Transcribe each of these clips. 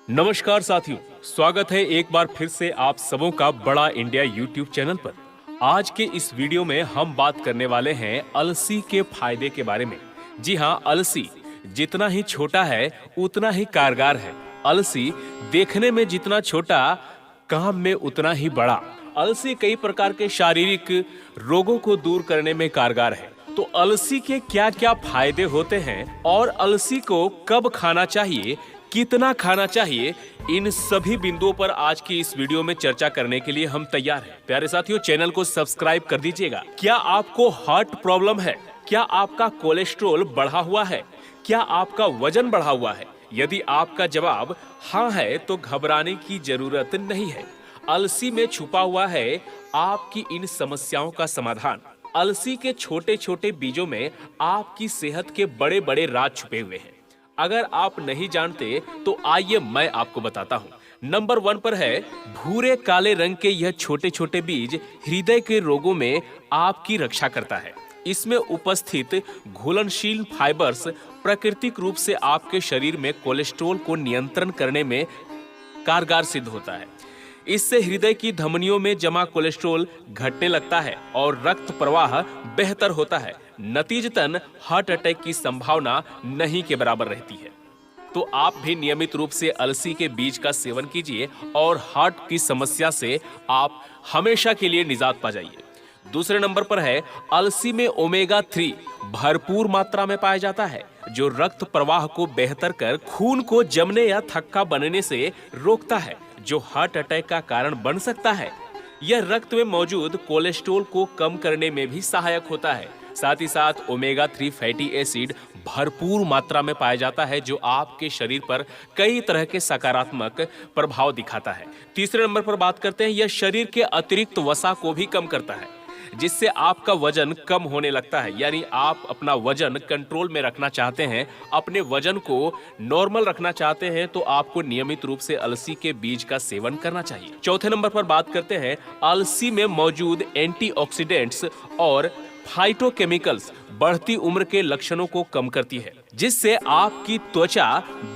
नमस्कार साथियों, स्वागत है एक बार फिर से आप सबों का बड़ा इंडिया यूट्यूब चैनल पर। आज के इस वीडियो में हम बात करने वाले हैं अलसी के फायदे के बारे में। जी हाँ, अलसी जितना ही छोटा है उतना ही कारगर है। अलसी देखने में जितना छोटा, काम में उतना ही बड़ा। अलसी कई प्रकार के शारीरिक रोगों को दूर करने में कारगर है। तो अलसी के क्या क्या फायदे होते हैं और अलसी को कब खाना चाहिए, कितना खाना चाहिए, इन सभी बिंदुओं पर आज की इस वीडियो में चर्चा करने के लिए हम तैयार हैं। प्यारे साथियों, चैनल को सब्सक्राइब कर दीजिएगा। क्या आपको हार्ट प्रॉब्लम है? क्या आपका कोलेस्ट्रॉल बढ़ा हुआ है? क्या आपका वजन बढ़ा हुआ है? यदि आपका जवाब हाँ है तो घबराने की जरूरत नहीं है। अलसी में छुपा हुआ है आपकी इन समस्याओं का समाधान। अलसी के छोटे छोटे बीजों में आपकी सेहत के बड़े बड़े राज छुपे हुए हैं। अगर आप नहीं जानते तो आइए मैं आपको बताता हूँ। नंबर 1 पर है भूरे काले रंग के यह छोटे छोटे बीज हृदय के रोगों में आपकी रक्षा करता है। इसमें उपस्थित घुलनशील फाइबर्स प्राकृतिक रूप से आपके शरीर में कोलेस्ट्रॉल को नियंत्रण करने में कारगर सिद्ध होता है। इससे हृदय की धमनियों में जमा कोलेस्ट्रॉल घटने लगता है और रक्त प्रवाह बेहतर होता है। नतीजतन हार्ट अटैक की संभावना नहीं के बराबर रहती है। तो आप भी नियमित रूप से अलसी के बीज का सेवन कीजिए और हार्ट की समस्या से आप हमेशा के लिए निजात पा जाइए। दूसरे नंबर पर है अलसी में ओमेगा 3 भरपूर मात्रा में पाया जाता है, जो रक्त प्रवाह को बेहतर कर खून को जमने या थक्का बनने से रोकता है, जो हार्ट अटैक का कारण बन सकता है। यह रक्त में मौजूद कोलेस्ट्रॉल को कम करने में भी सहायक होता है। साथ ही साथ ओमेगा 3 फैटी एसिड भरपूर मात्रा में पाया जाता है, जो आपके शरीर पर कई तरह के सकारात्मक प्रभाव दिखाता है। तीसरे नंबर पर बात करते हैं, यह शरीर के अतिरिक्त वसा को भी कम करता है, जिससे आपका वजन कम होने लगता है। यानी आप अपना वजन कंट्रोल में रखना चाहते हैं, अपने वजन को नॉर्मल रखना चाहते हैं, तो आपको नियमित रूप से अलसी के बीज का सेवन करना चाहिए। चौथे नंबर पर बात करते हैं, अलसी में मौजूद एंटीऑक्सीडेंट्स और फाइटोकेमिकल्स बढ़ती उम्र के लक्षणों को कम करती है, जिससे आपकी त्वचा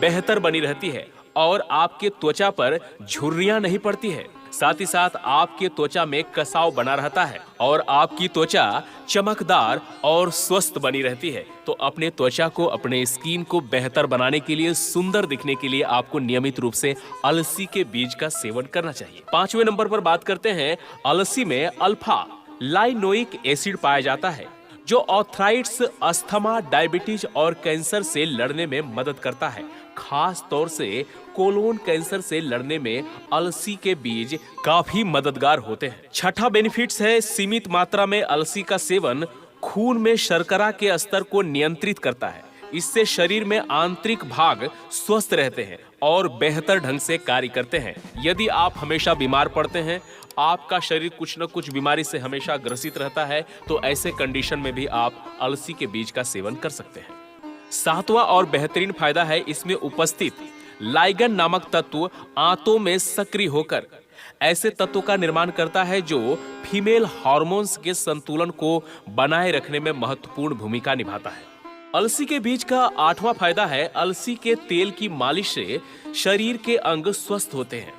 बेहतर बनी रहती है और आपके त्वचा पर झुर्रियां नहीं पड़ती है। साथ ही साथ आपके त्वचा में कसाव बना रहता है और आपकी त्वचा चमकदार और स्वस्थ बनी रहती है। तो अपने त्वचा को, अपने स्किन को बेहतर बनाने के लिए, सुंदर दिखने के लिए आपको नियमित रूप से अलसी के बीज का सेवन करना चाहिए। 5वें नंबर पर बात करते हैं, अलसी में अल्फा लाइनोइक एसिड पाया जाता है, जो आर्थराइटिस, अस्थमा, डायबिटीज और कैंसर से लड़ने में मदद करता है। खास तौर से कोलोन कैंसर से लड़ने में अलसी के बीज काफी मददगार होते हैं। छठा बेनिफिट्स है, सीमित मात्रा में अलसी का सेवन खून में शर्करा के स्तर को नियंत्रित करता है। इससे शरीर में आंतरिक भाग स्वस्थ रहते हैं और बेहतर ढंग से कार्य करते हैं। यदि आप हमेशा बीमार पड़ते हैं, आपका शरीर कुछ न कुछ बीमारी से हमेशा ग्रसित रहता है, तो ऐसे कंडीशन में भी आप अलसी के बीज का सेवन कर सकते हैं। 7वां और बेहतरीन फायदा है, इसमें उपस्थित लाइगन नामक तत्व आंतों में सक्रिय होकर ऐसे तत्वों का निर्माण करता है जो फीमेल हार्मोन्स के संतुलन को बनाए रखने में महत्वपूर्ण भूमिका निभाता है। अलसी के बीज का 8वां फायदा है, अलसी के तेल की मालिश से शरीर के अंग स्वस्थ होते हैं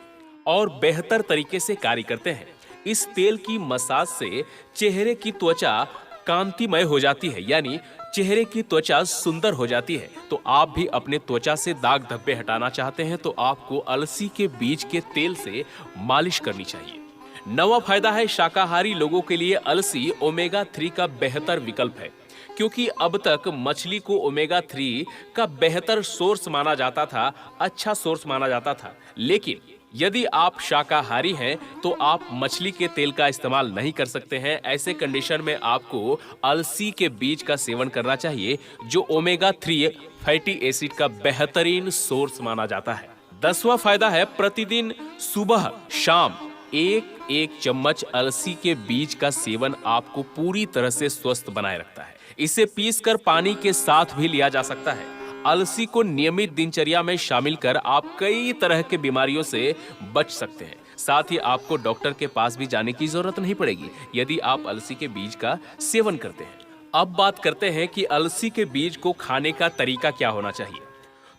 और बेहतर तरीके से कार्य करते हैं। इस तेल की मसाज से चेहरे की त्वचा कांतिमय हो जाती है, यानी चेहरे की त्वचा सुंदर हो जाती है। तो आप भी अपने त्वचा से दाग धब्बे हटाना चाहते हैं तो आपको अलसी के बीज के तेल से मालिश करनी चाहिए। 9वां फायदा है, शाकाहारी लोगों के लिए अलसी ओमेगा 3 का बेहतर विकल्प है, क्योंकि अब तक मछली को ओमेगा 3 का बेहतर सोर्स माना जाता था, अच्छा सोर्स माना जाता था। लेकिन यदि आप शाकाहारी हैं तो आप मछली के तेल का इस्तेमाल नहीं कर सकते हैं। ऐसे कंडीशन में आपको अलसी के बीज का सेवन करना चाहिए, जो ओमेगा 3 फैटी एसिड का बेहतरीन सोर्स माना जाता है। 10वां फायदा है, प्रतिदिन सुबह शाम एक चम्मच अलसी के बीज का सेवन आपको पूरी तरह से स्वस्थ बनाए रखता है। इसे पीसकर पानी के साथ भी लिया जा सकता है। अलसी को नियमित दिनचर्या में शामिल कर आप कई तरह के बीमारियों से बच सकते हैं। साथ ही आपको डॉक्टर के पास भी जाने की जरूरत नहीं पड़ेगी यदि आप अलसी के बीज का सेवन करते हैं। अब बात करते हैं कि अलसी के बीज को खाने का तरीका क्या होना चाहिए।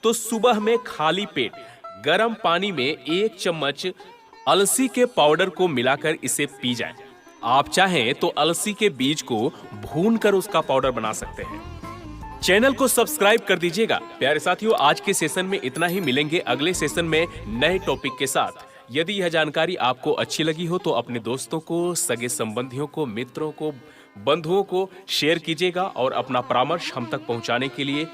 तो सुबह में खाली पेट गर्म पानी में 1 चम्मच अलसी के पाउडर को मिलाकर इसे पी जाएं। आप चाहें तो अलसी के बीज को भूनकर उसका पाउडर बना सकते हैं। चैनल को सब्सक्राइब कर दीजिएगा। प्यारे साथियों, आज के सेशन में इतना ही। मिलेंगे अगले सेशन में नए टॉपिक के साथ। यदि यह जानकारी आपको अच्छी लगी हो तो अपने दोस्तों को, सगे संबंधियों को, मित्रों को, बंधुओं को शेयर कीजिएगा और अपना परामर्श हम तक पहुंचाने के लिए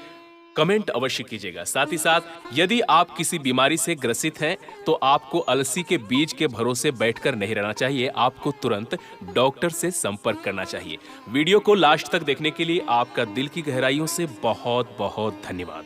कमेंट अवश्य कीजिएगा। साथ ही साथ यदि आप किसी बीमारी से ग्रसित हैं तो आपको अलसी के बीज के भरोसे बैठकर नहीं रहना चाहिए, आपको तुरंत डॉक्टर से संपर्क करना चाहिए। वीडियो को लास्ट तक देखने के लिए आपका दिल की गहराइयों से बहुत बहुत धन्यवाद।